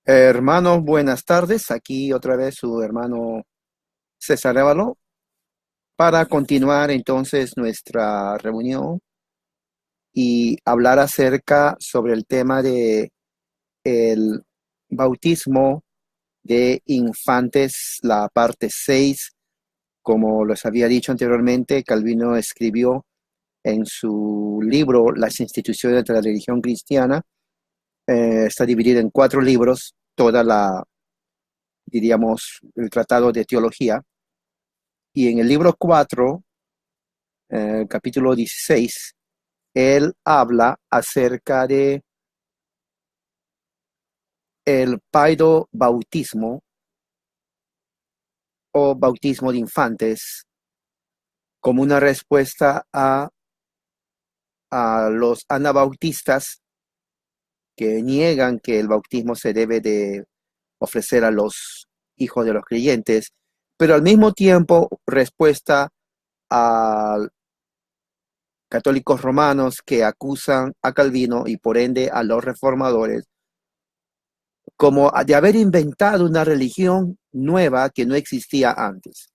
Hermanos, buenas tardes. Aquí otra vez su hermano César Révalo para continuar entonces nuestra reunión y hablar acerca sobre el tema de el bautismo de infantes, la parte 6. Como les había dicho anteriormente, Calvino escribió en su libro Las instituciones de la religión cristiana. Está dividida en 4 libros, toda la, diríamos, el tratado de teología. Y en el libro 4, capítulo 16, él habla acerca de el paido bautismo o bautismo de infantes como una respuesta a los anabautistas que niegan que el bautismo se debe de ofrecer a los hijos de los creyentes, pero al mismo tiempo respuesta a católicos romanos que acusan a Calvino y por ende a los reformadores como de haber inventado una religión nueva que no existía antes.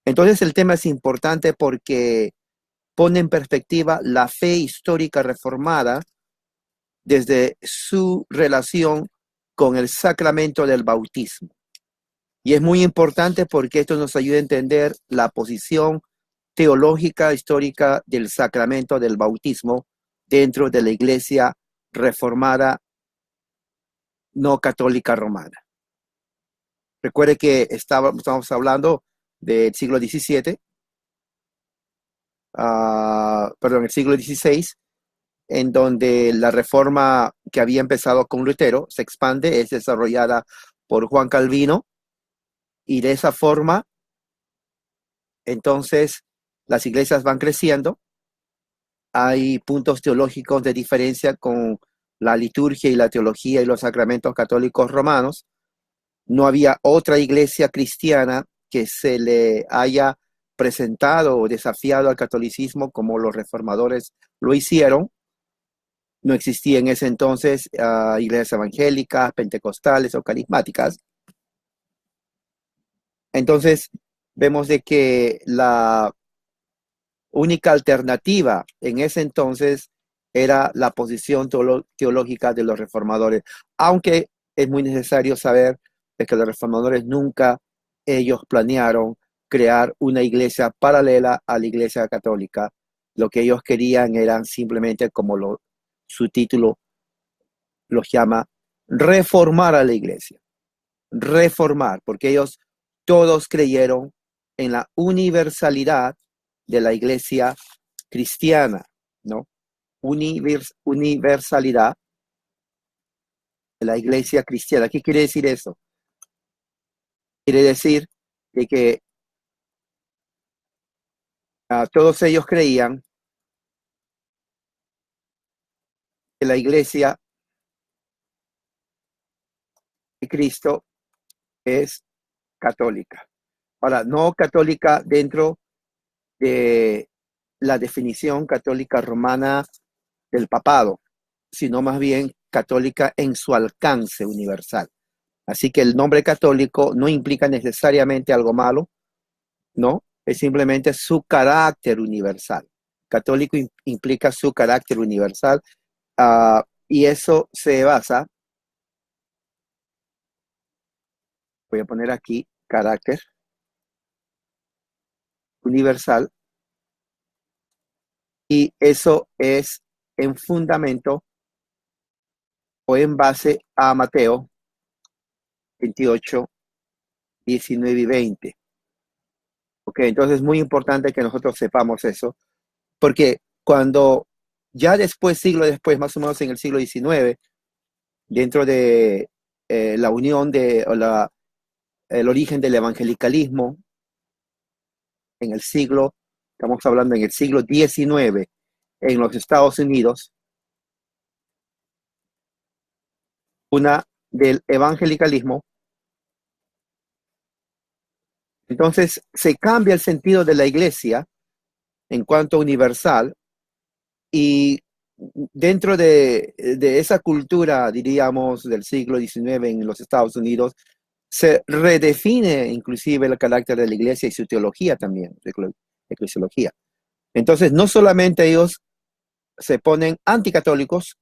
Entonces el tema es importante porque pone en perspectiva la fe histórica reformada desde su relación con el sacramento del bautismo. Y es muy importante porque esto nos ayuda a entender la posición teológica histórica del sacramento del bautismo dentro de la iglesia reformada no católica romana. Recuerde que estamos hablando del siglo XVII, perdón, el siglo XVI, en donde la reforma que había empezado con Lutero se expande, es desarrollada por Juan Calvino, y de esa forma, entonces, las iglesias van creciendo. Hay puntos teológicos de diferencia con la liturgia y la teología y los sacramentos católicos romanos. No había otra iglesia cristiana que se le haya presentado o desafiado al catolicismo como los reformadores lo hicieron. No existía en ese entonces iglesias evangélicas, pentecostales o carismáticas. Entonces vemos de que la única alternativa en ese entonces era la posición teológica de los reformadores, aunque es muy necesario saber de que los reformadores nunca ellos planearon crear una iglesia paralela a la iglesia católica. Lo que ellos querían era simplemente, como su título los llama, reformar a la iglesia, reformar, porque ellos todos creyeron en la universalidad de la iglesia cristiana, ¿no? Universalidad de la iglesia cristiana. ¿Qué quiere decir eso? Quiere decir de que todos ellos creían que la iglesia de Cristo es católica. Ahora, no católica dentro de la definición católica romana del papado, sino más bien católica en su alcance universal. Así que el nombre católico no implica necesariamente algo malo, ¿no? Es simplemente su carácter universal. Católico implica su carácter universal, y eso se basa, voy a poner aquí, carácter universal, y eso es en fundamento o en base a Mateo 28, 19 y 20. Ok, entonces es muy importante que nosotros sepamos eso, porque cuando ya después, siglo después, más o menos en el siglo XIX, dentro de la unión el origen del evangelicalismo en el siglo, estamos hablando en el siglo XIX, en los Estados Unidos, una del evangelicalismo, entonces se cambia el sentido de la iglesia en cuanto universal, y dentro de esa cultura, diríamos, del siglo XIX en los Estados Unidos, se redefine inclusive el carácter de la iglesia y su teología también, eclesiología. Entonces, no solamente ellos se ponen anticatólicos,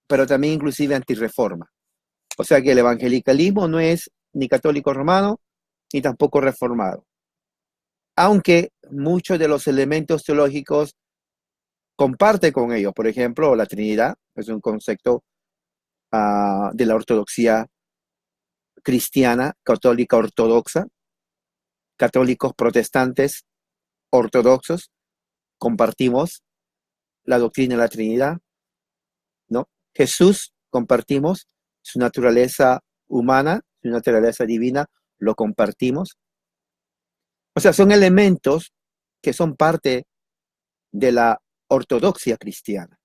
pero también inclusive antirreforma. O sea que el evangelicalismo no es ni católico romano, ni tampoco reformado. Aunque muchos de los elementos teológicos comparte con ellos. Por ejemplo, la Trinidad es un concepto de la ortodoxia cristiana, católica ortodoxa, católicos protestantes ortodoxos, compartimos la doctrina de la Trinidad, ¿no? Jesús, compartimos su naturaleza humana, su naturaleza divina, lo compartimos. O sea, son elementos que son parte de la ortodoxia cristiana.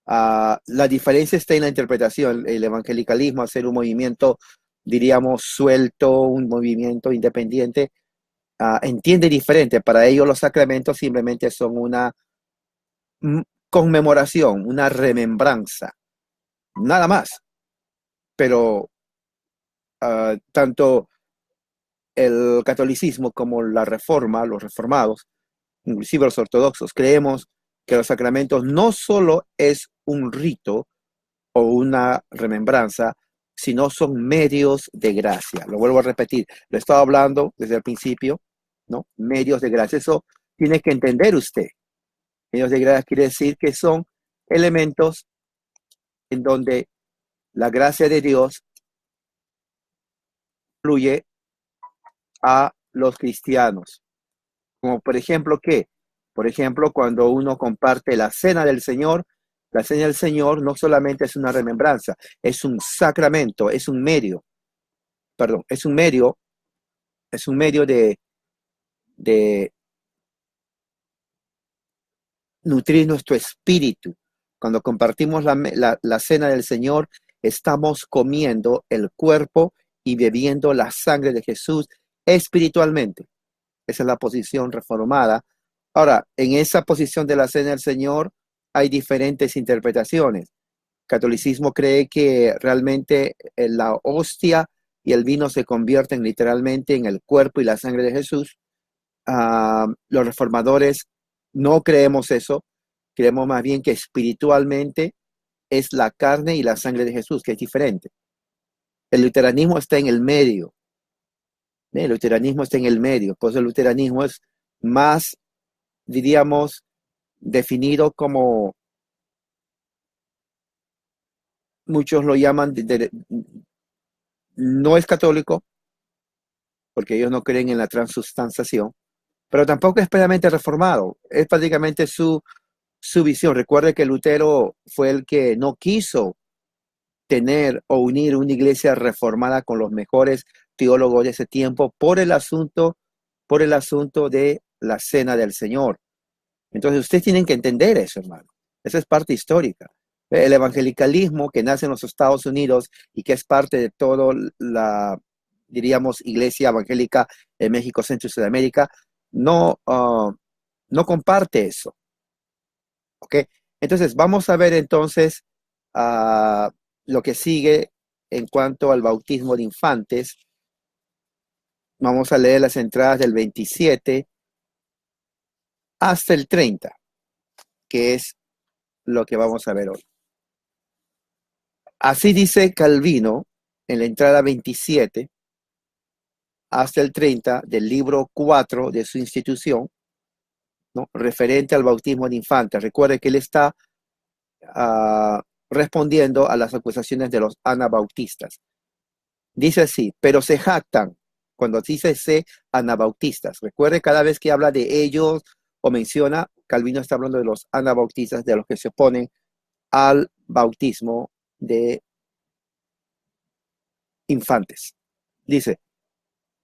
La diferencia está en la interpretación. El evangelicalismo, hacer un movimiento, diríamos, suelto, un movimiento independiente, entiende diferente. Para ellos los sacramentos simplemente son una conmemoración, una remembranza, nada más. Pero tanto el catolicismo como la reforma, los reformados, inclusive los ortodoxos, creemos que los sacramentos no solo es un rito o una remembranza, sino son medios de gracia. Lo vuelvo a repetir, lo he estado hablando desde el principio, ¿no? Medios de gracia. Eso tiene que entender usted. Medios de gracia quiere decir que son elementos en donde la gracia de Dios fluye a los cristianos. Como por ejemplo, ¿qué? Por ejemplo, cuando uno comparte la cena del Señor no solamente es una remembranza, es un sacramento, es un medio de nutrir nuestro espíritu. Cuando compartimos la cena del Señor, estamos comiendo el cuerpo y bebiendo la sangre de Jesús espiritualmente. Esa es la posición reformada. Ahora, en esa posición de la cena del Señor hay diferentes interpretaciones. El catolicismo cree que realmente la hostia y el vino se convierten literalmente en el cuerpo y la sangre de Jesús. Los reformadores no creemos eso. Creemos más bien que espiritualmente es la carne y la sangre de Jesús, que es diferente. El luteranismo está en el medio. El luteranismo está en el medio. Pues el luteranismo es más, diríamos, definido como, muchos lo llaman, no es católico, porque ellos no creen en la transubstanciación, pero tampoco es plenamente reformado. Es prácticamente su visión. Recuerde que Lutero fue el que no quiso tener o unir una iglesia reformada con los mejores teólogos de ese tiempo por el asunto de la cena del Señor. Entonces ustedes tienen que entender eso, hermano. Esa es parte histórica. El evangelicalismo que nace en los Estados Unidos y que es parte de toda la, diríamos, iglesia evangélica en México, Centro y Sudamérica, no comparte eso. ¿Ok? Entonces, vamos a ver entonces lo que sigue en cuanto al bautismo de infantes. Vamos a leer las entradas del 27 hasta el 30, que es lo que vamos a ver hoy. Así dice Calvino en la entrada 27 hasta el 30 del libro 4 de su institución, ¿no? Referente al bautismo de infantes. Recuerde que él está respondiendo a las acusaciones de los anabautistas. Dice así: pero se jactan. Cuando dice anabautistas, recuerde, cada vez que habla de ellos o menciona, Calvino está hablando de los anabautistas, de los que se oponen al bautismo de infantes. Dice: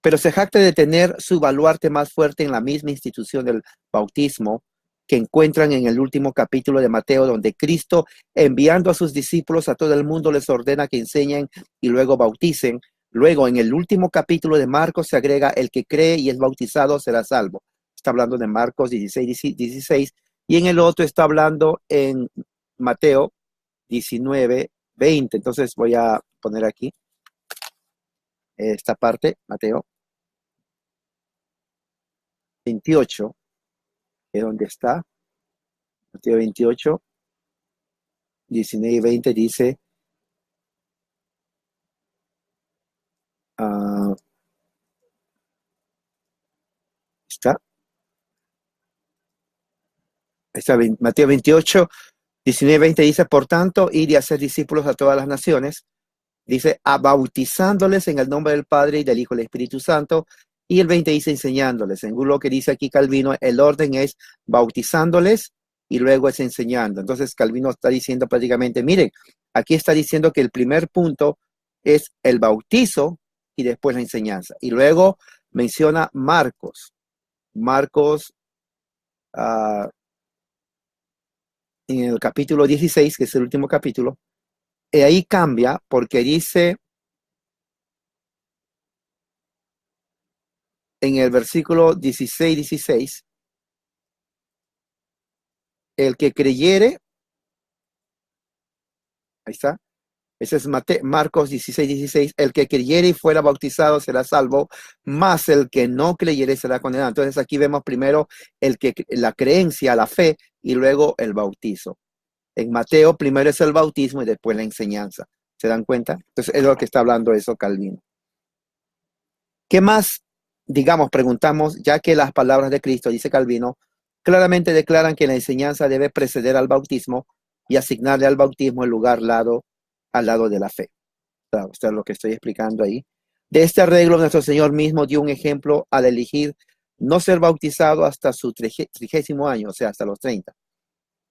pero se jacta de tener su baluarte más fuerte en la misma institución del bautismo que encuentran en el último capítulo de Mateo, donde Cristo, enviando a sus discípulos a todo el mundo, les ordena que enseñen y luego bauticen. Luego, en el último capítulo de Marcos se agrega: el que cree y es bautizado será salvo. Está hablando de Marcos 16. Y en el otro está hablando en Mateo 19, 20. Entonces voy a poner aquí esta parte, Mateo 28, que es donde está. Mateo 28, 19 y 20 dice, está, Mateo 28, 19 y 20 dice, por tanto, id y hacer discípulos a todas las naciones, dice, bautizándoles en el nombre del Padre y del Hijo y del Espíritu Santo, y el 20 dice enseñándoles. Según lo que dice aquí Calvino, el orden es bautizándoles y luego es enseñando. Entonces Calvino está diciendo prácticamente, miren, aquí está diciendo que el primer punto es el bautizo y después la enseñanza. Y luego menciona Marcos, en el capítulo 16, que es el último capítulo, y ahí cambia porque dice en el versículo 16, el que creyere, ahí está, ese es Marcos 16, el que creyere y fuera bautizado será salvo, mas el que no creyere será condenado. Entonces aquí vemos primero la creencia, la fe, y luego el bautizo. En Mateo primero es el bautismo y después la enseñanza. ¿Se dan cuenta? Entonces es lo que está hablando eso Calvino. ¿Qué más, digamos, preguntamos, ya que las palabras de Cristo, dice Calvino, claramente declaran que la enseñanza debe preceder al bautismo y asignarle al bautismo el lugar al lado de la fe? Esto es lo que estoy explicando ahí. De este arreglo, nuestro Señor mismo dio un ejemplo al elegir no ser bautizado hasta su 30º año, o sea, hasta los 30.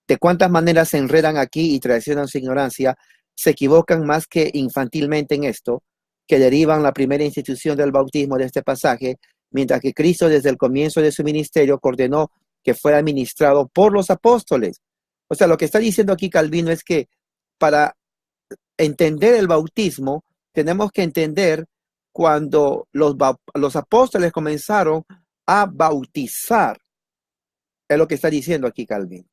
De cuántas maneras se enredan aquí y traicionan su ignorancia, se equivocan más que infantilmente en esto, que derivan la primera institución del bautismo de este pasaje, mientras que Cristo desde el comienzo de su ministerio ordenó que fuera ministrado por los apóstoles. O sea, lo que está diciendo aquí Calvino es que para entender el bautismo, tenemos que entender cuando los apóstoles comenzaron a bautizar. Es lo que está diciendo aquí Calvino.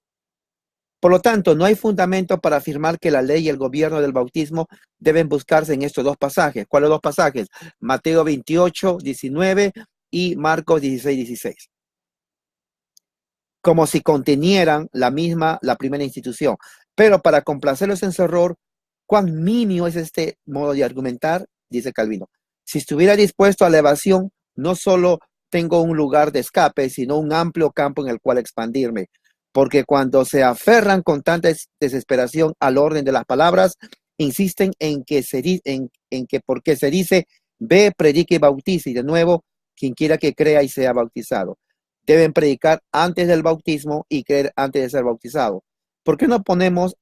Por lo tanto, no hay fundamento para afirmar que la ley y el gobierno del bautismo deben buscarse en estos dos pasajes. ¿Cuáles dos pasajes? Mateo 28, 19 y Marcos 16, 16. Como si contenieran la primera institución. Pero para complacerlos en su error, ¿cuán nimio es este modo de argumentar? Dice Calvino. Si estuviera dispuesto a la evasión, no solo tengo un lugar de escape, sino un amplio campo en el cual expandirme. Porque cuando se aferran con tanta desesperación al orden de las palabras, insisten en que porque se dice, ve, predique y bautice, y de nuevo, quien quiera que crea y sea bautizado. Deben predicar antes del bautismo y creer antes de ser bautizado. ¿Por qué no podemos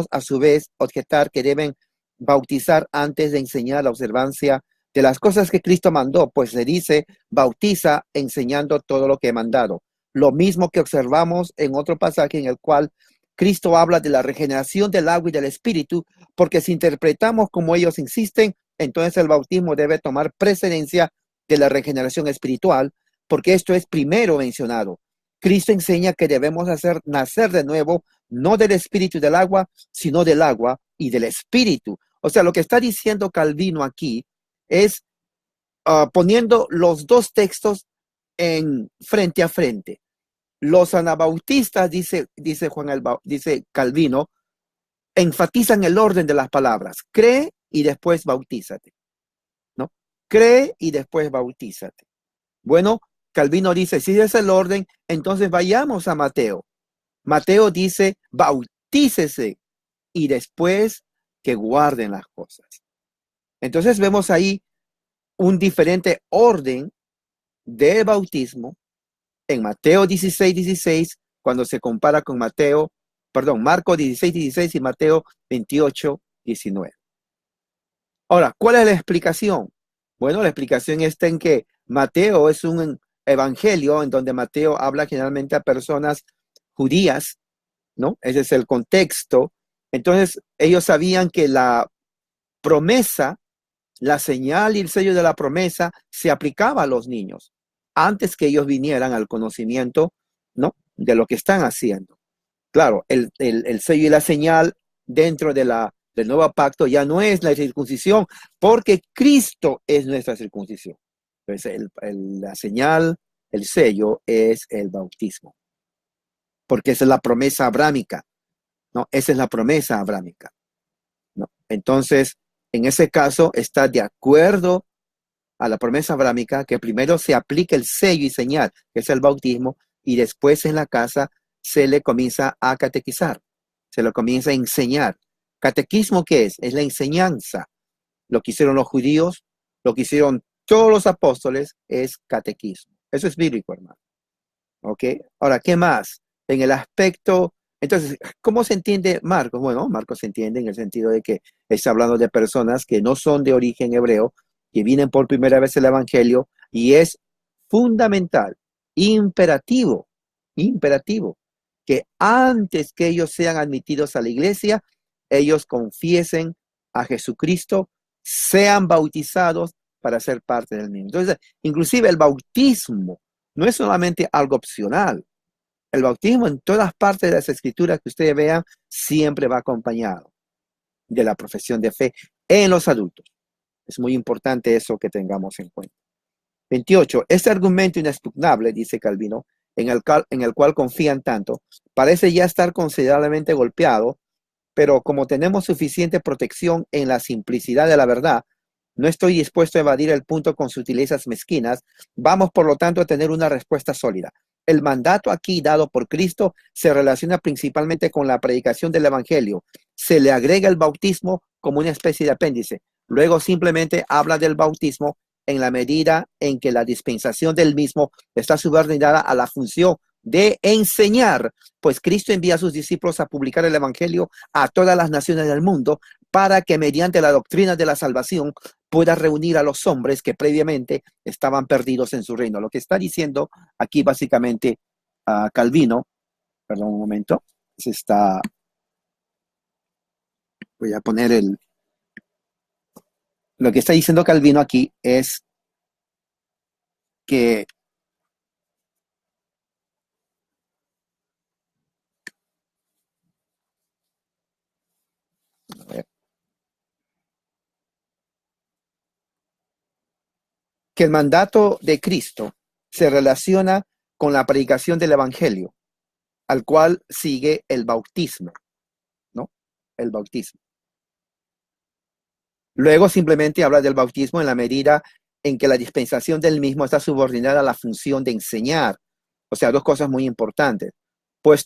a su vez objetar que deben bautizar antes de enseñar la observancia de las cosas que Cristo mandó? Pues se dice, bautiza enseñando todo lo que he mandado. Lo mismo que observamos en otro pasaje en el cual Cristo habla de la regeneración del agua y del espíritu, porque si interpretamos como ellos insisten, entonces el bautismo debe tomar precedencia de la regeneración espiritual, porque esto es primero mencionado. Cristo enseña que debemos hacer nacer de nuevo, no del espíritu y del agua, sino del agua y del espíritu. O sea, lo que está diciendo Calvino aquí es poniendo los dos textos en frente a frente. Los anabautistas, dice Calvino, enfatizan el orden de las palabras. Cree y después bautízate. ¿No? Cree y después bautízate. Bueno, Calvino dice, si es el orden, entonces vayamos a Mateo. Mateo dice, bautícese y después que guarden las cosas. Entonces vemos ahí un diferente orden de bautismo en Mateo 16, 16, cuando se compara con Marcos 16, 16 y Mateo 28, 19. Ahora, ¿cuál es la explicación? Bueno, la explicación está en que Mateo es un evangelio en donde Mateo habla generalmente a personas judías, ¿no? Ese es el contexto. Entonces, ellos sabían que la promesa, la señal y el sello de la promesa se aplicaba a los niños antes que ellos vinieran al conocimiento, ¿no? De lo que están haciendo. Claro, el sello y la señal dentro del nuevo pacto ya no es la circuncisión, porque Cristo es nuestra circuncisión. Entonces, la señal, el sello es el bautismo, porque esa es la promesa abrámica, ¿no? Esa es la promesa abrámica, ¿no? Entonces, en ese caso, está de acuerdo a la promesa abrámica que primero se aplica el sello y señal, que es el bautismo, y después en la casa se le comienza a catequizar, se le comienza a enseñar. ¿Catequismo qué es? Es la enseñanza. Lo que hicieron los judíos, lo que hicieron todos los apóstoles es catequismo. Eso es bíblico, hermano. ¿Ok? Ahora, ¿qué más? En el aspecto, entonces, ¿cómo se entiende Marcos? Bueno, Marcos se entiende en el sentido de que está hablando de personas que no son de origen hebreo, que vienen por primera vez el Evangelio, y es fundamental, imperativo, imperativo, que antes que ellos sean admitidos a la iglesia, ellos confiesen a Jesucristo, sean bautizados para ser parte del mismo. Entonces, inclusive el bautismo no es solamente algo opcional. El bautismo en todas partes de las escrituras que ustedes vean siempre va acompañado de la profesión de fe en los adultos. Es muy importante eso que tengamos en cuenta. 28. Este argumento inexpugnable, dice Calvino, en el cual confían tanto, parece ya estar considerablemente golpeado, pero como tenemos suficiente protección en la simplicidad de la verdad, no estoy dispuesto a evadir el punto con sutilezas mezquinas. Vamos, por lo tanto, a tener una respuesta sólida. El mandato aquí dado por Cristo se relaciona principalmente con la predicación del Evangelio. Se le agrega el bautismo como una especie de apéndice. Luego simplemente habla del bautismo en la medida en que la dispensación del mismo está subordinada a la función de enseñar, pues Cristo envía a sus discípulos a publicar el Evangelio a todas las naciones del mundo para que mediante la doctrina de la salvación pueda reunir a los hombres que previamente estaban perdidos en su reino. Lo que está diciendo aquí básicamente Calvino, perdón un momento, voy a poner lo que está diciendo Calvino aquí es que el mandato de Cristo se relaciona con la predicación del Evangelio, al cual sigue el bautismo, ¿no? El bautismo. Luego simplemente habla del bautismo en la medida en que la dispensación del mismo está subordinada a la función de enseñar. O sea, dos cosas muy importantes. Pues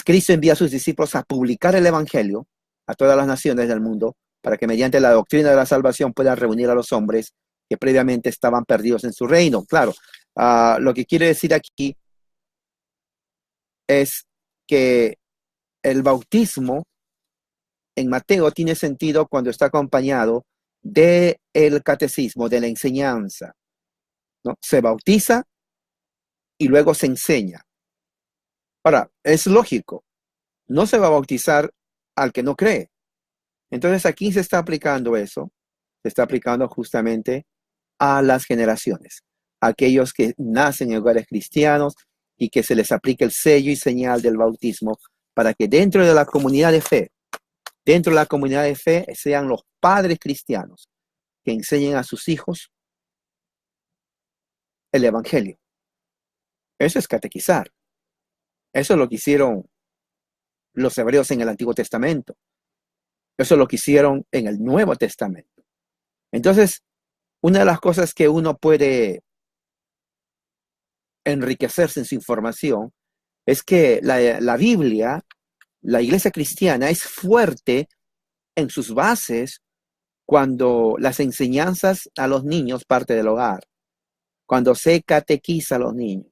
Cristo envía a sus discípulos a publicar el Evangelio a todas las naciones del mundo para que mediante la doctrina de la salvación puedan reunir a los hombres que previamente estaban perdidos en su reino. Claro, lo que quiere decir aquí es que el bautismo en Mateo tiene sentido cuando está acompañado del catecismo, de la enseñanza, ¿no? Se bautiza y luego se enseña. Ahora, es lógico, no se va a bautizar al que no cree. Entonces aquí se está aplicando eso, se está aplicando justamente a las generaciones, a aquellos que nacen en hogares cristianos y que se les aplique el sello y señal del bautismo para que dentro de la comunidad de fe, sean los padres cristianos que enseñen a sus hijos el Evangelio. Eso es catequizar. Eso es lo que hicieron los hebreos en el Antiguo Testamento. Eso es lo que hicieron en el Nuevo Testamento. Entonces, una de las cosas que uno puede enriquecerse en su información es que la Biblia, la iglesia cristiana, es fuerte en sus bases cuando las enseñanzas a los niños parte del hogar, cuando se catequiza a los niños.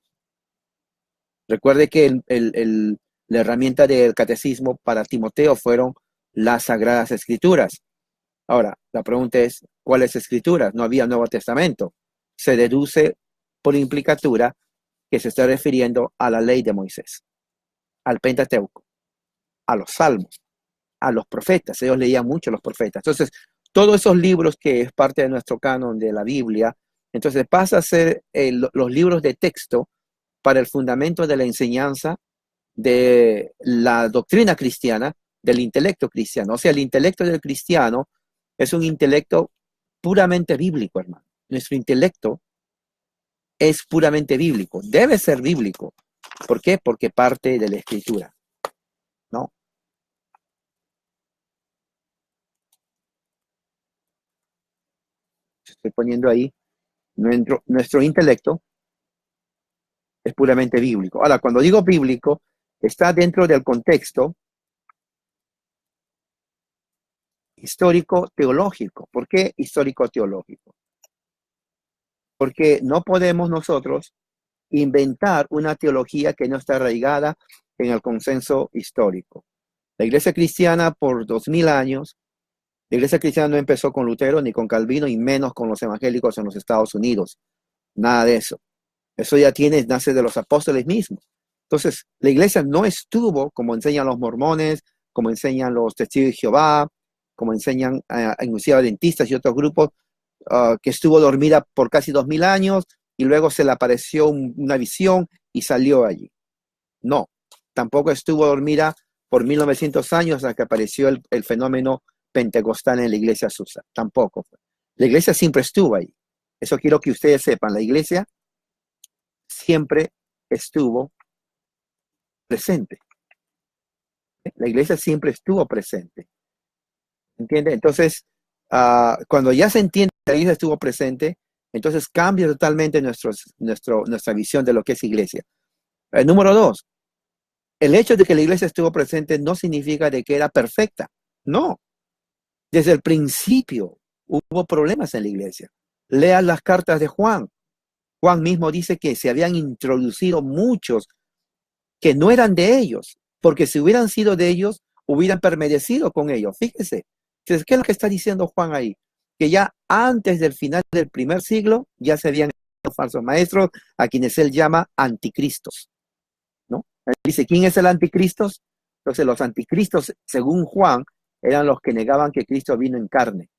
Recuerde que la herramienta del catecismo para Timoteo fueron las Sagradas Escrituras. Ahora, la pregunta es, ¿cuáles escrituras? No había Nuevo Testamento. Se deduce por implicatura que se está refiriendo a la ley de Moisés, al Pentateuco, a los Salmos, a los profetas. Ellos leían mucho los profetas. Entonces, todos esos libros que es parte de nuestro canon de la Biblia, entonces pasa a ser los libros de texto para el fundamento de la enseñanza de la doctrina cristiana, del intelecto cristiano. O sea, el intelecto del cristiano es un intelecto puramente bíblico, hermano. Nuestro intelecto es puramente bíblico, debe ser bíblico. ¿Por qué? Porque parte de la escritura, ¿no? Estoy poniendo ahí, nuestro intelecto es puramente bíblico. Ahora, cuando digo bíblico, está dentro del contexto histórico-teológico. ¿Por qué histórico-teológico? Porque no podemos nosotros inventar una teología que no está arraigada en el consenso histórico. La iglesia cristiana por 2000 años, la iglesia cristiana no empezó con Lutero ni con Calvino y menos con los evangélicos en los Estados Unidos. Nada de eso. Eso ya nace de los apóstoles mismos. Entonces, la iglesia no estuvo, como enseñan los mormones, como enseñan los testigos de Jehová, como enseñan inclusive adventistas y otros grupos, que estuvo dormida por casi 2000 años y luego se le apareció una visión y salió allí. No, tampoco estuvo dormida por 1900 años hasta que apareció el fenómeno pentecostal en la iglesia Susa. Tampoco. La iglesia siempre estuvo ahí. Eso quiero que ustedes sepan. La iglesia siempre estuvo presente. La iglesia siempre estuvo presente. ¿Entiende? Entonces, cuando ya se entiende que la iglesia estuvo presente, entonces cambia totalmente nuestra visión de lo que es iglesia. Número 2, el hecho de que la iglesia estuvo presente no significa de que era perfecta. No. Desde el principio hubo problemas en la iglesia. Lean las cartas de Juan. Juan mismo dice que se habían introducido muchos que no eran de ellos, porque si hubieran sido de ellos, hubieran permanecido con ellos. Fíjese. Entonces, ¿qué es lo que está diciendo Juan ahí? Que ya antes del final del primer siglo ya se habían hecho falsos maestros a quienes él llama anticristos, ¿no? Él dice, ¿quién es el anticristo? Entonces, los anticristos, según Juan, eran los que negaban que Cristo vino en carne.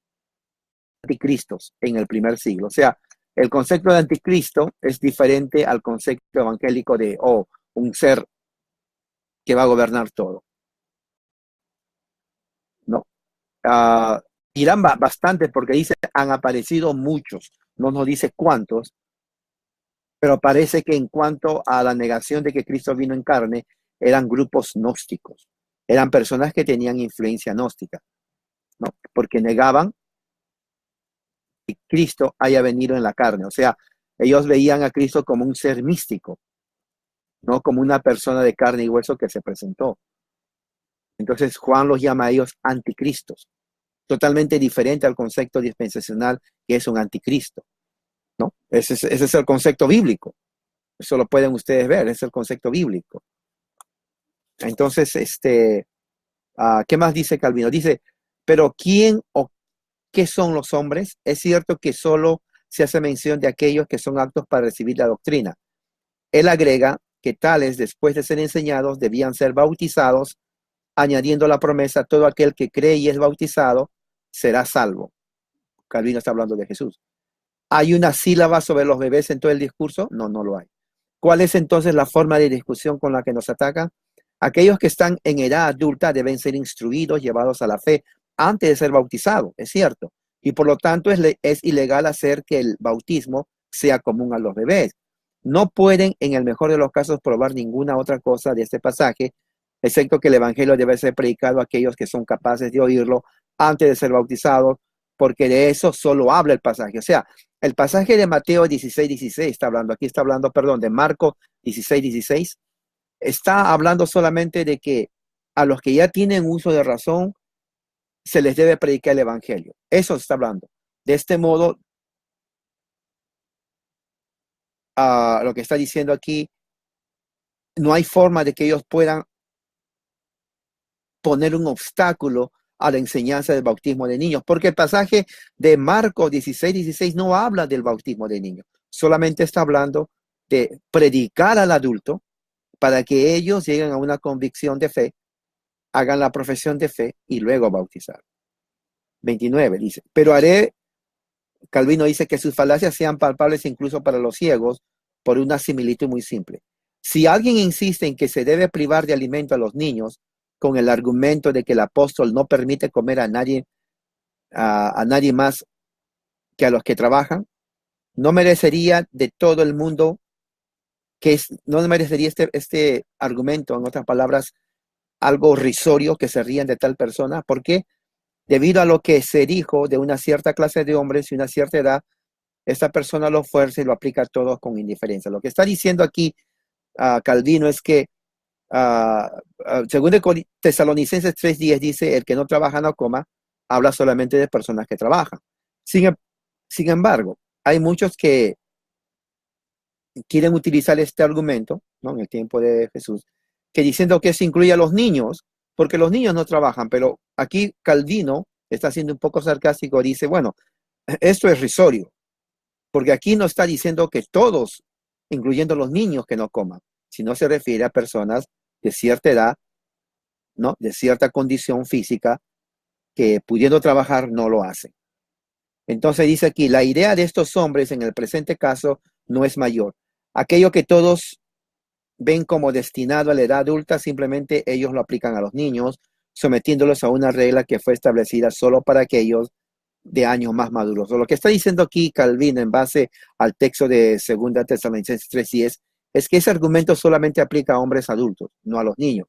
Anticristos en el primer siglo. O sea, el concepto de anticristo es diferente al concepto evangélico de un ser que va a gobernar todo, ¿no? Irán bastante porque dice han aparecido muchos, no nos dice cuántos, pero parece que en cuanto a la negación de que Cristo vino en carne, eran grupos gnósticos, eran personas que tenían influencia gnóstica, ¿no? Porque negaban que Cristo haya venido en la carne, o sea, ellos veían a Cristo como un ser místico, no como una persona de carne y hueso que se presentó. Entonces Juan los llama a ellos anticristos, totalmente diferente al concepto dispensacional que es un anticristo, ¿no? Ese es el concepto bíblico. Eso lo pueden ustedes ver, es el concepto bíblico. Entonces, ¿qué más dice Calvino? Dice, pero ¿quién o qué son los hombres? Es cierto que solo se hace mención de aquellos que son aptos para recibir la doctrina. Él agrega que tales, después de ser enseñados, debían ser bautizados, añadiendo la promesa, todo aquel que cree y es bautizado será salvo. Calvino está hablando de Jesús. ¿Hay una sílaba sobre los bebés en todo el discurso? No, no lo hay. ¿Cuál es entonces la forma de discusión con la que nos atacan? Aquellos que están en edad adulta deben ser instruidos, llevados a la fe antes de ser bautizados, es cierto. Y por lo tanto es ilegal hacer que el bautismo sea común a los bebés. No pueden, en el mejor de los casos, probar ninguna otra cosa de este pasaje, excepto que el evangelio debe ser predicado a aquellos que son capaces de oírlo antes de ser bautizados, porque de eso solo habla el pasaje. O sea, el pasaje de Mateo 16:16 está hablando, aquí está hablando, perdón, de Marcos 16:16, está hablando solamente de que a los que ya tienen uso de razón se les debe predicar el evangelio. Eso está hablando. De este modo, lo que está diciendo aquí, no hay forma de que ellos puedan poner un obstáculo a la enseñanza del bautismo de niños, porque el pasaje de Marcos 16:16 no habla del bautismo de niños, solamente está hablando de predicar al adulto para que ellos lleguen a una convicción de fe, hagan la profesión de fe y luego bautizar. 29 dice, pero Calvino dice que sus falacias sean palpables incluso para los ciegos por una similitud muy simple. Si alguien insiste en que se debe privar de alimento a los niños con el argumento de que el apóstol no permite comer a nadie más que a los que trabajan, no merecería de todo el mundo no merecería este argumento, en otras palabras, algo risorio que se rían de tal persona. ¿Por qué? Debido a lo que se dijo de una cierta clase de hombres y una cierta edad, esta persona lo fuerza y lo aplica a todos con indiferencia. Lo que está diciendo aquí Calvino es que, según Tesalonicenses 3:10 dice, el que no trabaja no coma, habla solamente de personas que trabajan. Sin embargo, hay muchos que quieren utilizar este argumento, ¿no? En el tiempo de Jesús, que diciendo que se incluye a los niños, porque los niños no trabajan, pero aquí Calvino está siendo un poco sarcástico, dice, bueno, esto es risorio, porque aquí no está diciendo que todos, incluyendo los niños, que no coman, sino se refiere a personas de cierta edad, ¿no? De cierta condición física, que pudiendo trabajar no lo hacen. Entonces dice aquí, la idea de estos hombres en el presente caso no es mayor. Aquello que todos ven como destinado a la edad adulta, simplemente ellos lo aplican a los niños, sometiéndolos a una regla que fue establecida solo para aquellos de años más maduros. Lo que está diciendo aquí Calvino en base al texto de 2 Tesalonicenses 3:10 es que ese argumento solamente aplica a hombres adultos, no a los niños.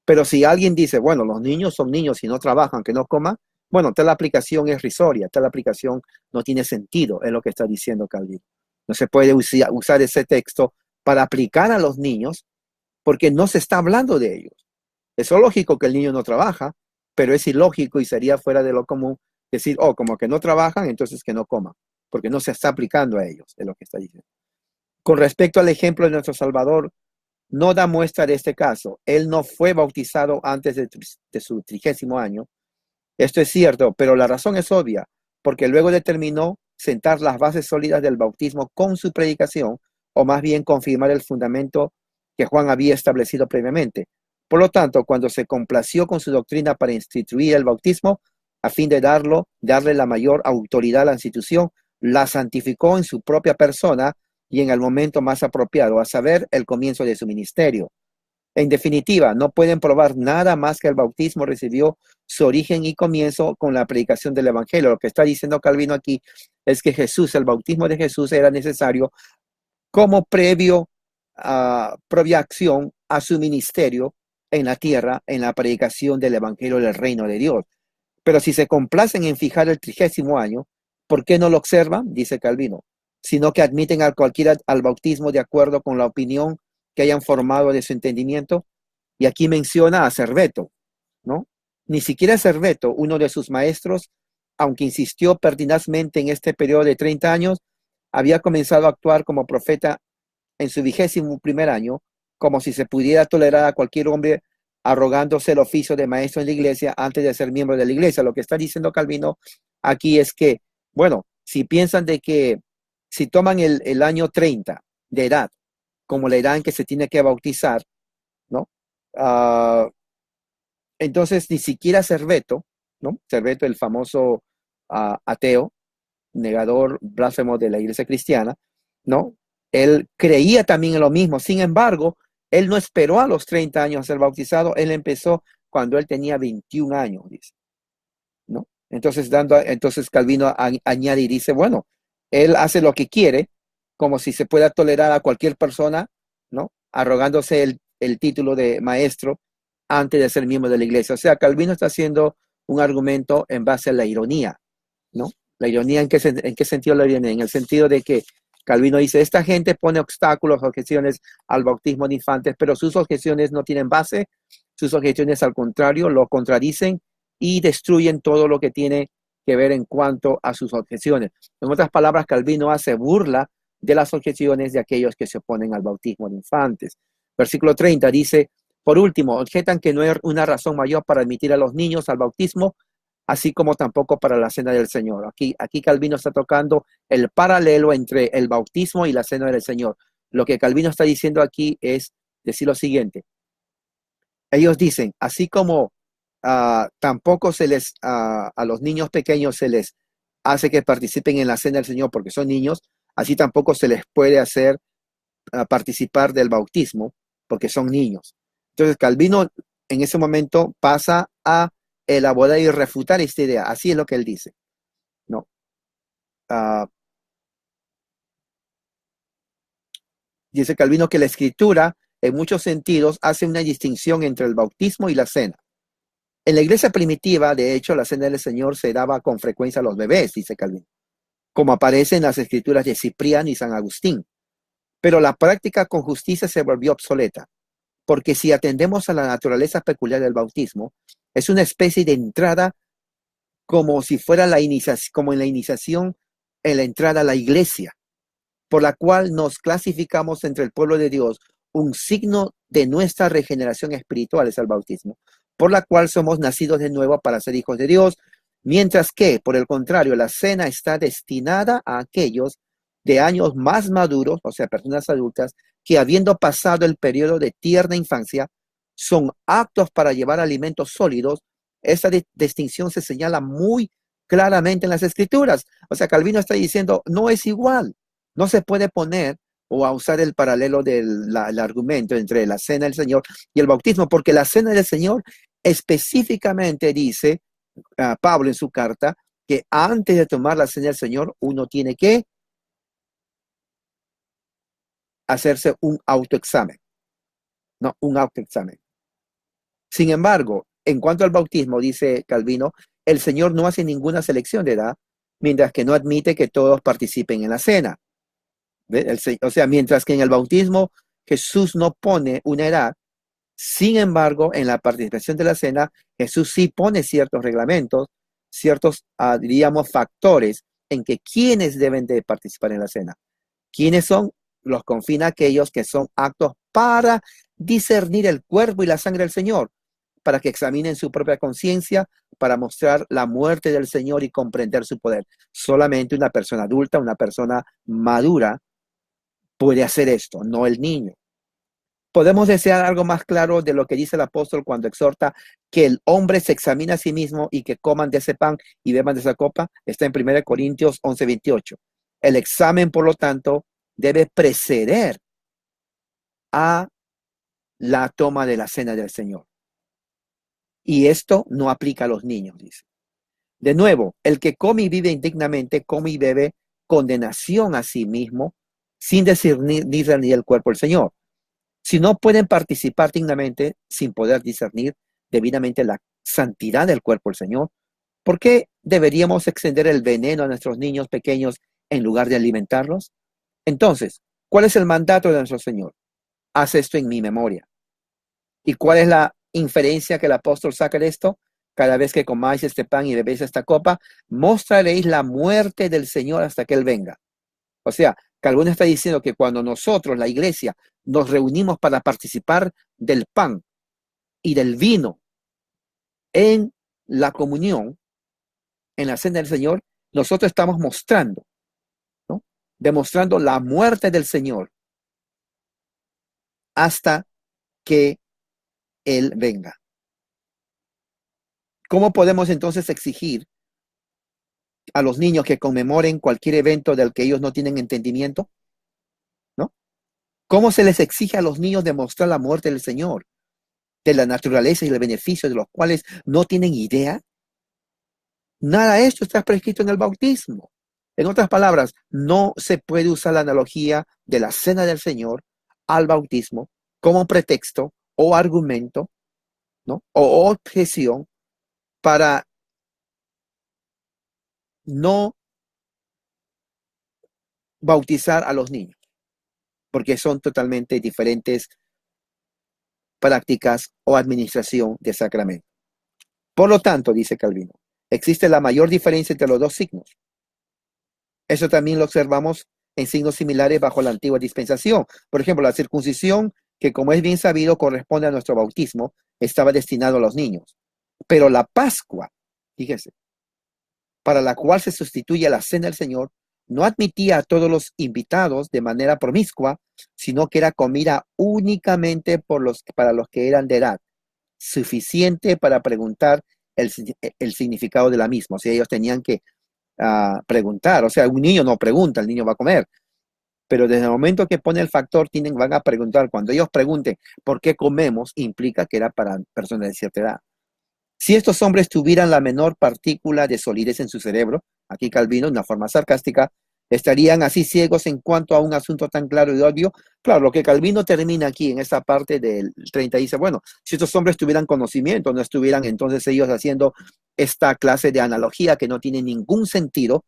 Pero si alguien dice, bueno, los niños son niños y no trabajan, que no coman, bueno, tal aplicación es risoria, tal aplicación no tiene sentido, es lo que está diciendo Calvino. No se puede usar ese texto para aplicar a los niños porque no se está hablando de ellos. Es lógico que el niño no trabaja, pero es ilógico y sería fuera de lo común decir, oh, como que no trabajan, entonces que no coman, porque no se está aplicando a ellos, es lo que está diciendo. Con respecto al ejemplo de nuestro Salvador, no da muestra de este caso. Él no fue bautizado antes de su 30º año. Esto es cierto, pero la razón es obvia, porque luego determinó sentar las bases sólidas del bautismo con su predicación, o más bien confirmar el fundamento que Juan había establecido previamente. Por lo tanto, cuando se complació con su doctrina para instituir el bautismo, a fin de darle la mayor autoridad a la institución, la santificó en su propia persona y en el momento más apropiado, a saber, el comienzo de su ministerio. En definitiva, no pueden probar nada más que el bautismo recibió su origen y comienzo con la predicación del Evangelio. Lo que está diciendo Calvino aquí es que el bautismo de Jesús era necesario como previa acción a su ministerio en la tierra, en la predicación del Evangelio del reino de Dios. Pero si se complacen en fijar el 30º año, ¿por qué no lo observan? Dice Calvino, sino que admiten a cualquiera al bautismo de acuerdo con la opinión que hayan formado de su entendimiento. Y aquí menciona a Serveto, ¿no? Ni siquiera Serveto, uno de sus maestros, aunque insistió pertinazmente en este periodo de 30 años, había comenzado a actuar como profeta en su 21º año, como si se pudiera tolerar a cualquier hombre arrogándose el oficio de maestro en la iglesia antes de ser miembro de la iglesia. Lo que está diciendo Calvino aquí es que, bueno, si piensan de que si toman el año 30 de edad como la edad en que se tiene que bautizar, ¿no? Entonces ni siquiera Serveto, ¿no? Serveto, el famoso ateo, negador, blasfemo de la iglesia cristiana, ¿no? Él creía también en lo mismo. Sin embargo, él no esperó a los 30 años a ser bautizado. Él empezó cuando él tenía 21 años, dice, ¿no? Entonces Calvino añade y dice, bueno, él hace lo que quiere, como si se pueda tolerar a cualquier persona, ¿no? Arrogándose el título de maestro antes de ser miembro de la iglesia. O sea, Calvino está haciendo un argumento en base a la ironía, ¿no? La ironía, ¿en qué sentido la ironía? En el sentido de que Calvino dice, esta gente pone obstáculos, objeciones al bautismo de infantes, pero sus objeciones no tienen base, sus objeciones al contrario lo contradicen y destruyen todo lo que tiene que ver en cuanto a sus objeciones. En otras palabras, Calvino hace burla de las objeciones de aquellos que se oponen al bautismo de infantes. Versículo 30 dice, por último, objetan que no hay una razón mayor para admitir a los niños al bautismo, así como tampoco para la cena del Señor. Aquí Calvino está tocando el paralelo entre el bautismo y la cena del Señor. Lo que Calvino está diciendo aquí es decir lo siguiente. Ellos dicen, así como tampoco a los niños pequeños se les hace que participen en la cena del Señor porque son niños, así tampoco se les puede hacer participar del bautismo porque son niños. Entonces Calvino en ese momento pasa a elaborar y refutar esta idea. Así es lo que él dice, ¿no? Uh, Dice Calvino que la escritura, en muchos sentidos, hace una distinción entre el bautismo y la cena. En la iglesia primitiva, de hecho, la cena del Señor se daba con frecuencia a los bebés, dice Calvino, como aparece en las escrituras de Cipriano y San Agustín. Pero la práctica con justicia se volvió obsoleta, porque si atendemos a la naturaleza peculiar del bautismo, es una especie de entrada como si fuera la iniciación, como en la iniciación, en la entrada a la iglesia, por la cual nos clasificamos entre el pueblo de Dios, un signo de nuestra regeneración espiritual es el bautismo, por la cual somos nacidos de nuevo para ser hijos de Dios, mientras que, por el contrario, la cena está destinada a aquellos de años más maduros, o sea, personas adultas, que habiendo pasado el periodo de tierna infancia, son aptos para llevar alimentos sólidos. Esa distinción se señala muy claramente en las escrituras. O sea, Calvino está diciendo, no es igual. No se puede poner o a usar el paralelo del argumento entre la cena del Señor y el bautismo, porque la cena del Señor específicamente dice Pablo en su carta que antes de tomar la cena del Señor uno tiene que hacerse un autoexamen, ¿no? Un autoexamen. Sin embargo, en cuanto al bautismo, dice Calvino, el Señor no hace ninguna selección de edad, mientras que no admite que todos participen en la cena. O sea, mientras que en el bautismo Jesús no pone una edad, sin embargo, en la participación de la cena, Jesús sí pone ciertos reglamentos, ciertos, diríamos, factores en que quienes deben de participar en la cena. ¿Quiénes son? Los confina aquellos que son aptos para discernir el cuerpo y la sangre del Señor, para que examinen su propia conciencia, para mostrar la muerte del Señor y comprender su poder. Solamente una persona adulta, una persona madura, puede hacer esto, no el niño. Podemos desear algo más claro de lo que dice el apóstol cuando exhorta que el hombre se examine a sí mismo y que coman de ese pan y beban de esa copa. Está en 1 Corintios 11:28. El examen, por lo tanto, debe preceder a la toma de la cena del Señor. Y esto no aplica a los niños, dice. De nuevo, el que come y vive indignamente, come y bebe condenación a sí mismo, sin discernir el cuerpo del Señor. Si no pueden participar dignamente, sin poder discernir debidamente la santidad del cuerpo del Señor, ¿por qué deberíamos extender el veneno a nuestros niños pequeños en lugar de alimentarlos? Entonces, ¿cuál es el mandato de nuestro Señor? Haz esto en mi memoria. ¿Y cuál es la inferencia que el apóstol saca de esto? Cada vez que comáis este pan y bebéis esta copa, mostraréis la muerte del Señor hasta que Él venga. O sea, Calvino está diciendo que cuando nosotros, la iglesia, nos reunimos para participar del pan y del vino en la comunión, en la cena del Señor, nosotros estamos mostrando, ¿no? Demostrando la muerte del Señor hasta que Él venga. ¿Cómo podemos entonces exigir a los niños que conmemoren cualquier evento del que ellos no tienen entendimiento? ¿No? ¿Cómo se les exige a los niños demostrar la muerte del Señor, de la naturaleza y el beneficio de los cuales no tienen idea? Nada de esto está prescrito en el bautismo. En otras palabras, no se puede usar la analogía de la cena del Señor al bautismo como pretexto o argumento, ¿no? O objeción para no bautizar a los niños, porque son totalmente diferentes prácticas o administración de sacramento. Por lo tanto, dice Calvino, existe la mayor diferencia entre los dos signos. Eso también lo observamos en signos similares bajo la antigua dispensación. Por ejemplo, la circuncisión, que como es bien sabido corresponde a nuestro bautismo, estaba destinado a los niños. Pero la Pascua, fíjese, para la cual se sustituye la cena del Señor, no admitía a todos los invitados de manera promiscua, sino que era comida únicamente para los que eran de edad, suficiente para preguntar el significado de la misma. O sea, ellos tenían que preguntar. O sea, un niño no pregunta, el niño va a comer. Pero desde el momento que pone el factor, van a preguntar, cuando ellos pregunten por qué comemos, implica que era para personas de cierta edad. Si estos hombres tuvieran la menor partícula de solidez en su cerebro, aquí Calvino, de una forma sarcástica, estarían así ciegos en cuanto a un asunto tan claro y obvio. Claro, lo que Calvino termina aquí en esta parte del 30 dice, bueno, si estos hombres tuvieran conocimiento, no estuvieran entonces ellos haciendo esta clase de analogía que no tiene ningún sentido,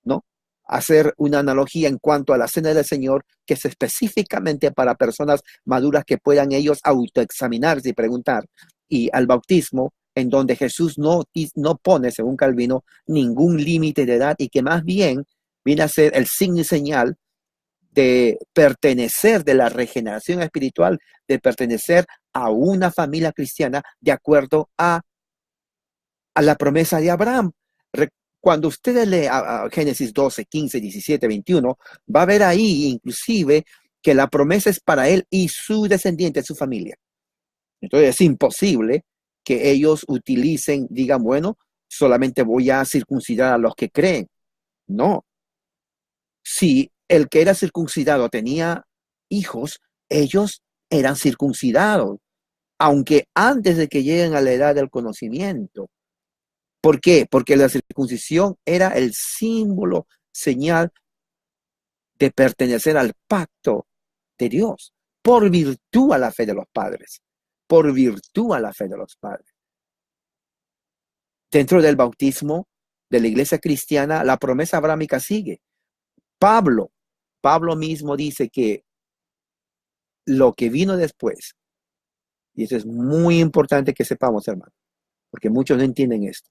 ¿no? Hacer una analogía en cuanto a la cena del Señor, que es específicamente para personas maduras que puedan ellos autoexaminarse y preguntar, y al bautismo, en donde Jesús no pone, según Calvino, ningún límite de edad y que más bien viene a ser el signo y señal de pertenecer, de la regeneración espiritual, de pertenecer a una familia cristiana de acuerdo a la promesa de Abraham. Cuando ustedes leen a Génesis 12, 15, 17, 21, va a ver ahí inclusive que la promesa es para él y su descendiente, su familia. Entonces es imposible que ellos digan, bueno, solamente voy a circuncidar a los que creen. No. Si el que era circuncidado tenía hijos, ellos eran circuncidados, aunque antes de que lleguen a la edad del conocimiento. ¿Por qué? Porque la circuncisión era el símbolo, señal de pertenecer al pacto de Dios, por virtud a la fe de los padres, por virtud a la fe de los padres. Dentro del bautismo de la iglesia cristiana, la promesa abrámica sigue. Pablo mismo dice que lo que vino después, y eso es muy importante que sepamos, hermano, porque muchos no entienden esto.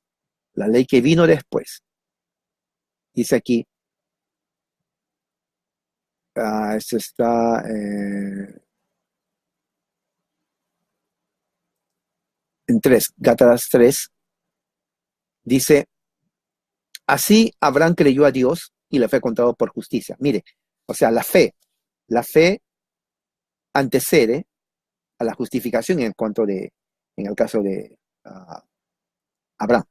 La ley que vino después, dice aquí, esto está en 3, Gálatas 3, dice, así Abraham creyó a Dios y le fue contado por justicia. Mire, o sea, la fe antecede a la justificación en el caso de Abraham.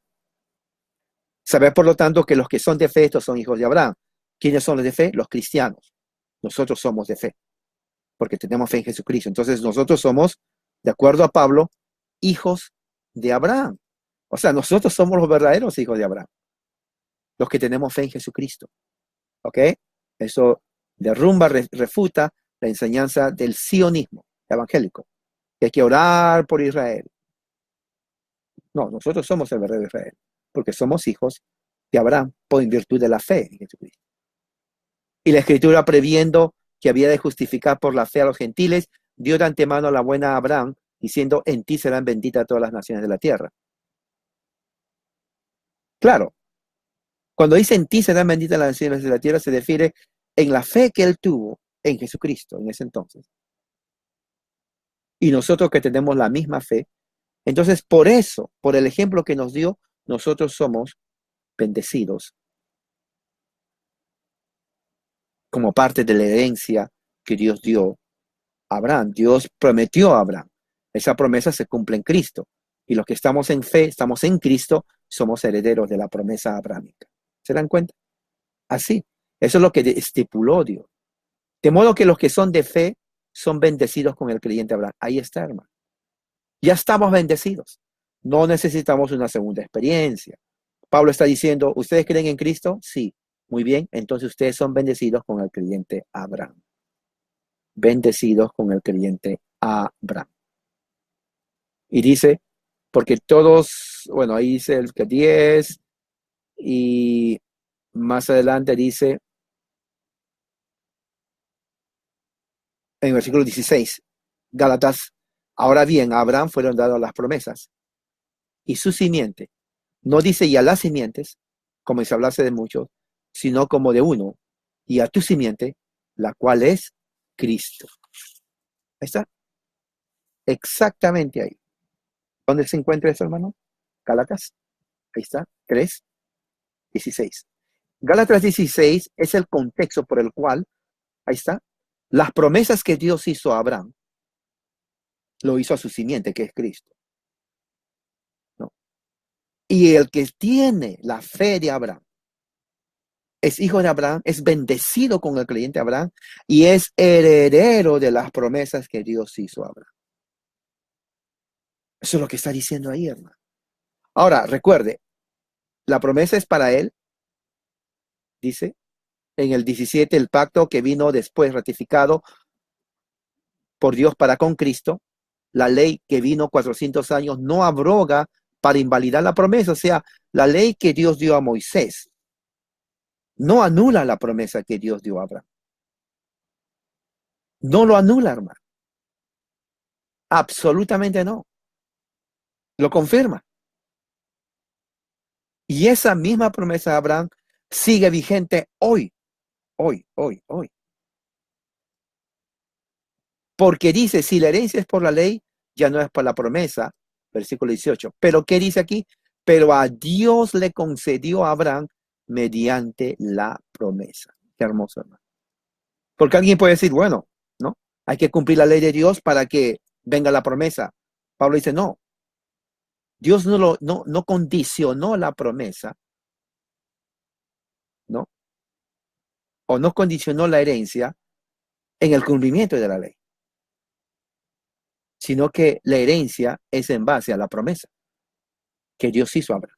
Saber, por lo tanto, que los que son de fe, estos son hijos de Abraham. ¿Quiénes son los de fe? Los cristianos. Nosotros somos de fe, porque tenemos fe en Jesucristo. Entonces, nosotros somos, de acuerdo a Pablo, hijos de Abraham. O sea, nosotros somos los verdaderos hijos de Abraham, los que tenemos fe en Jesucristo. ¿Ok? Eso derrumba, refuta la enseñanza del sionismo evangélico, que hay que orar por Israel. No, nosotros somos el verdadero Israel, porque somos hijos de Abraham por virtud de la fe en Jesucristo. Y la Escritura, previendo que había de justificar por la fe a los gentiles, dio de antemano la buena a Abraham, diciendo, en ti serán benditas todas las naciones de la tierra. Claro, cuando dice en ti serán benditas las naciones de la tierra, se refiere en la fe que él tuvo en Jesucristo en ese entonces. Y nosotros que tenemos la misma fe, entonces por eso, por el ejemplo que nos dio, nosotros somos bendecidos como parte de la herencia que Dios dio a Abraham. Dios prometió a Abraham. Esa promesa se cumple en Cristo. Y los que estamos en fe, estamos en Cristo, somos herederos de la promesa abrámica. ¿Se dan cuenta? Así. Eso es lo que estipuló Dios. De modo que los que son de fe son bendecidos con el creyente Abraham. Ahí está, hermano. Ya estamos bendecidos. No necesitamos una segunda experiencia. Pablo está diciendo, ¿ustedes creen en Cristo? Sí. Muy bien, entonces ustedes son bendecidos con el creyente Abraham. Bendecidos con el creyente Abraham. Y dice, porque todos, bueno, ahí dice el que 10 y más adelante dice, en el versículo 16, Gálatas, ahora bien, a Abraham fueron dadas las promesas y su simiente. No dice y a las simientes, como si hablase de muchos, sino como de uno, y a tu simiente, la cual es Cristo. Ahí está. Exactamente ahí. ¿Dónde se encuentra eso, hermano? Gálatas. Ahí está. 3, 16. Gálatas 16 es el contexto por el cual, ahí está, las promesas que Dios hizo a Abraham, lo hizo a su simiente, que es Cristo. ¿No? Y el que tiene la fe de Abraham, es hijo de Abraham, es bendecido con el creyente Abraham y es heredero de las promesas que Dios hizo a Abraham. Eso es lo que está diciendo ahí, hermano. Ahora, recuerde, la promesa es para él, dice en el 17, el pacto que vino después ratificado por Dios para con Cristo, la ley que vino 400 años no abroga para invalidar la promesa, o sea, la ley que Dios dio a Moisés no anula la promesa que Dios dio a Abraham. No lo anula, hermano. Absolutamente no. Lo confirma. Y esa misma promesa de Abraham sigue vigente hoy, hoy. Porque dice, si la herencia es por la ley, ya no es por la promesa, versículo 18. Pero ¿qué dice aquí? Pero a Dios le concedió a Abraham mediante la promesa. Qué hermoso, hermano. Porque alguien puede decir, bueno, ¿no? Hay que cumplir la ley de Dios para que venga la promesa. Pablo dice, no. Dios no condicionó la promesa, ¿no? O no condicionó la herencia en el cumplimiento de la ley, sino que la herencia es en base a la promesa que Dios hizo a Abraham.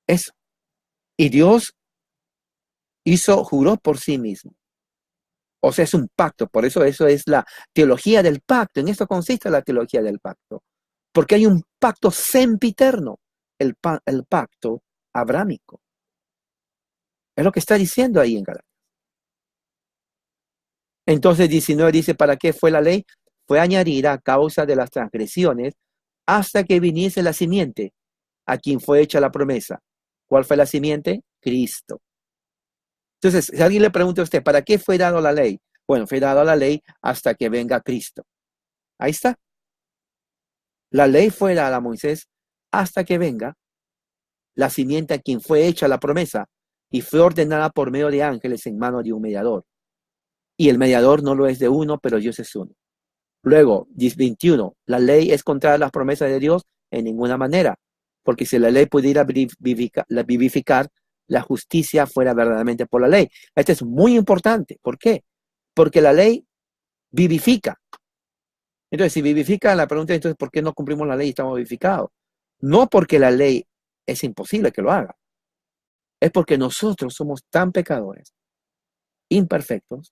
Eso. Y Dios juró por sí mismo. O sea, es un pacto. Por eso es la teología del pacto. En esto consiste la teología del pacto. Porque hay un pacto sempiterno, el pacto abrámico. Es lo que está diciendo ahí en Galatas. Entonces 19 dice, ¿para qué fue la ley? Fue añadida a causa de las transgresiones hasta que viniese la simiente, a quien fue hecha la promesa. ¿Cuál fue la simiente? Cristo. Entonces, si alguien le pregunta a usted, ¿para qué fue dado la ley? Bueno, fue dado la ley hasta que venga Cristo. Ahí está. La ley fue dada a Moisés hasta que venga la simiente a quien fue hecha la promesa y fue ordenada por medio de ángeles en mano de un mediador. Y el mediador no lo es de uno, pero Dios es uno. Luego, 21, la ley es contra las promesas de Dios en ninguna manera, porque si la ley pudiera vivificar, la justicia fuera verdaderamente por la ley. Esto es muy importante. ¿Por qué? Porque la ley vivifica. Entonces, si vivifica, la pregunta es, entonces, ¿por qué no cumplimos la ley y estamos vivificados? No porque la ley es imposible que lo haga. Es porque nosotros somos tan pecadores, imperfectos,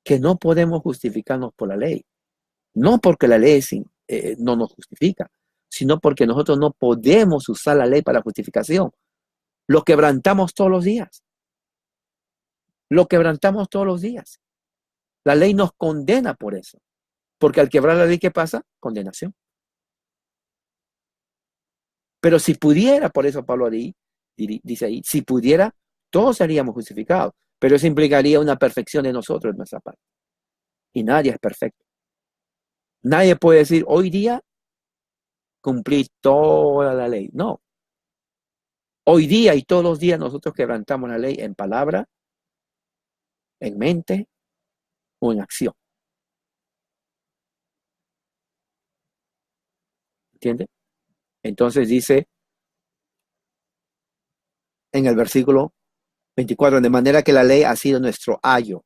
que no podemos justificarnos por la ley. No porque la ley no nos justifica, sino porque nosotros no podemos usar la ley para justificación. Lo quebrantamos todos los días. Lo quebrantamos todos los días. La ley nos condena por eso. Porque al quebrar la ley, ¿qué pasa? Condenación. Pero si pudiera, por eso Pablo dice ahí, si pudiera, todos seríamos justificados. Pero eso implicaría una perfección de nosotros en nuestra parte. Y nadie es perfecto. Nadie puede decir, hoy día cumplí toda la ley. No. Hoy día y todos los días nosotros quebrantamos la ley en palabra, en mente o en acción. ¿Entiende? Entonces dice en el versículo 24, de manera que la ley ha sido nuestro ayo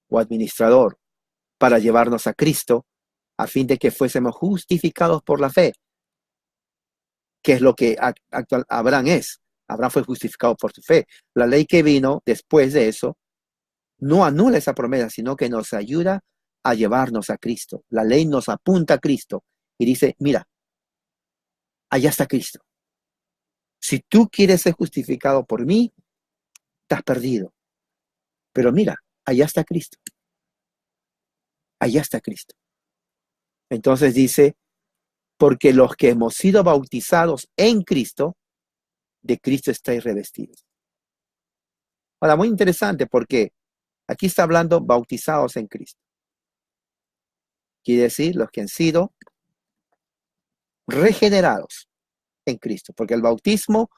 o administrador para llevarnos a Cristo, a fin de que fuésemos justificados por la fe, que es lo que actual Abraham es. Abraham fue justificado por su fe. La ley que vino después de eso no anula esa promesa, sino que nos ayuda a llevarnos a Cristo. La ley nos apunta a Cristo y dice, mira, allá está Cristo. Si tú quieres ser justificado por mí, estás perdido. Pero mira, allá está Cristo. Allá está Cristo. Entonces dice, porque los que hemos sido bautizados en Cristo, de Cristo estáis revestidos. Ahora, muy interesante porque aquí está hablando bautizados en Cristo. Quiere decir los que han sido regenerados en Cristo, porque el bautismo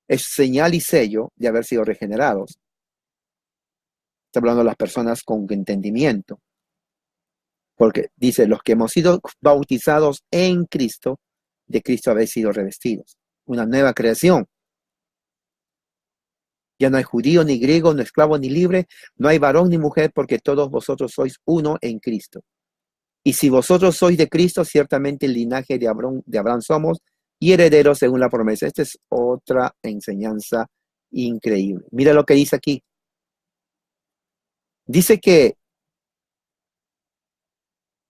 es señal y sello de haber sido regenerados. Está hablando de las personas con entendimiento, porque dice, los que hemos sido bautizados en Cristo, de Cristo habéis sido revestidos. Una nueva creación. Ya no hay judío ni griego, no esclavo ni libre, no hay varón ni mujer, porque todos vosotros sois uno en Cristo. Y si vosotros sois de Cristo, ciertamente el linaje de Abraham somos y herederos según la promesa. Esta es otra enseñanza increíble. Mira lo que dice aquí. Dice que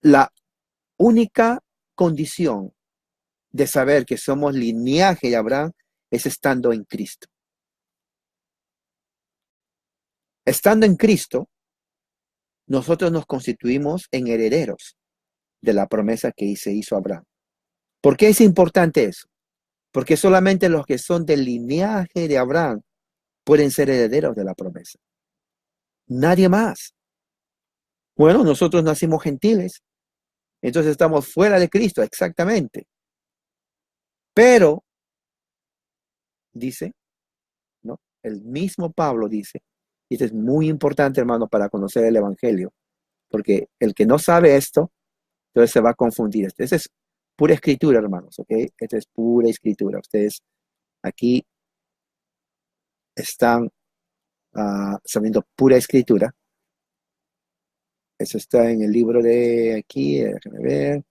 la única condición de saber que somos linaje de Abraham es estando en Cristo. Estando en Cristo, nosotros nos constituimos en herederos de la promesa que se hizo a Abraham. ¿Por qué es importante eso? Porque solamente los que son del linaje de Abraham pueden ser herederos de la promesa. Nadie más. Bueno, nosotros nacimos gentiles, entonces estamos fuera de Cristo, exactamente. Pero, dice, ¿no? El mismo Pablo dice, y esto es muy importante, hermano, para conocer el Evangelio, porque el que no sabe esto, entonces se va a confundir. Esta es pura escritura, hermanos, ¿ok? Esta es pura escritura. Ustedes aquí están sabiendo pura escritura. Eso está en el libro de aquí, déjame ver.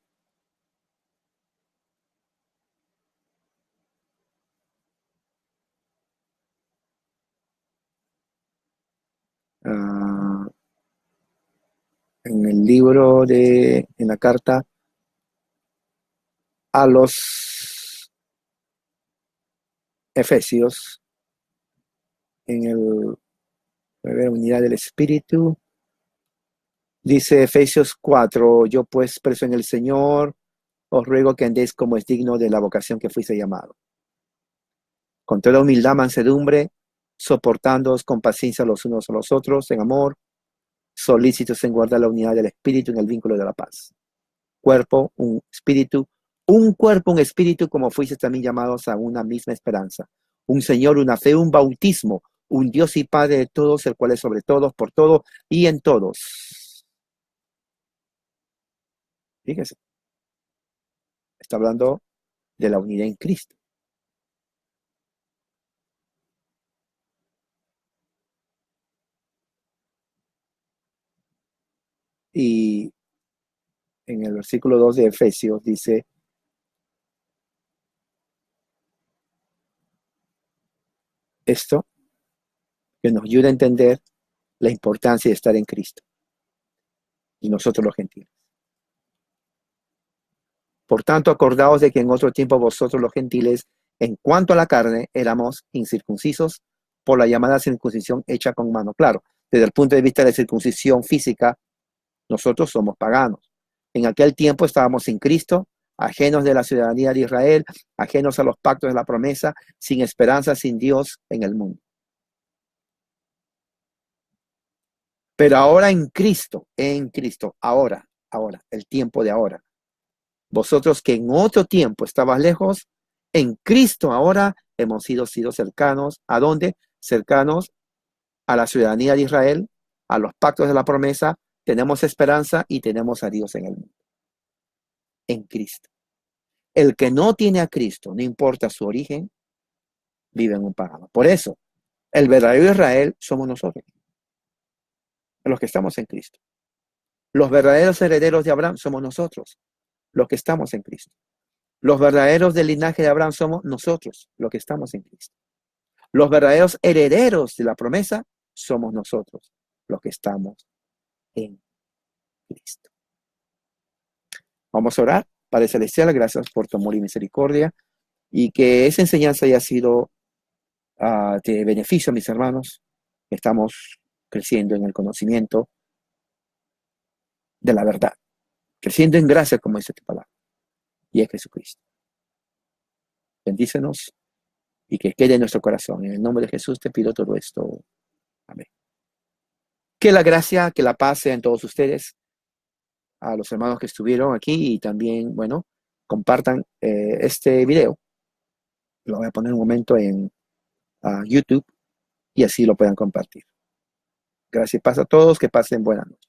En el libro en la carta a los Efesios, en el, unidad del Espíritu, dice Efesios 4, yo pues preso en el Señor, os ruego que andéis como es digno de la vocación que fuiste llamado. Con toda humildad, mansedumbre, soportándoos con paciencia los unos a los otros, en amor, solícitos en guardar la unidad del Espíritu en el vínculo de la paz. Cuerpo, un espíritu, un espíritu, como fuisteis también llamados a una misma esperanza. Un Señor, una fe, un bautismo, un Dios y Padre de todos, el cual es sobre todos, por todo y en todos. Fíjese, está hablando de la unidad en Cristo. Y en el versículo 2 de Efesios dice, esto que nos ayuda a entender la importancia de estar en Cristo y nosotros los gentiles. Por tanto, acordaos de que en otro tiempo vosotros los gentiles, en cuanto a la carne, éramos incircuncisos por la llamada circuncisión hecha con mano. Claro, desde el punto de vista de la circuncisión física, nosotros somos paganos. En aquel tiempo estábamos sin Cristo, ajenos de la ciudadanía de Israel, ajenos a los pactos de la promesa, sin esperanza, sin Dios en el mundo. Pero ahora en Cristo, ahora, el tiempo de ahora. Vosotros que en otro tiempo estabas lejos, en Cristo ahora hemos sido cercanos. ¿A dónde? Cercanos a la ciudadanía de Israel, a los pactos de la promesa. Tenemos esperanza y tenemos a Dios en el mundo. En Cristo. El que no tiene a Cristo, no importa su origen, vive en un pagano. Por eso, el verdadero Israel somos nosotros, los que estamos en Cristo. Los verdaderos herederos de Abraham somos nosotros, los que estamos en Cristo. Los verdaderos del linaje de Abraham somos nosotros, los que estamos en Cristo. Los verdaderos herederos de la promesa somos nosotros, los que estamos en Cristo. Vamos a orar. Padre Celestial, gracias por tu amor y misericordia y que esa enseñanza haya sido de beneficio a mis hermanos. Estamos creciendo en el conocimiento de la verdad, creciendo en gracia, como dice tu palabra, y es Jesucristo. Bendícenos y que quede en nuestro corazón. En el nombre de Jesús te pido todo esto. Amén. Que la gracia, que la paz sea en todos ustedes, a los hermanos que estuvieron aquí y también, bueno, compartan este video. Lo voy a poner un momento en YouTube y así lo puedan compartir. Gracias y paz a todos, que pasen buena noche.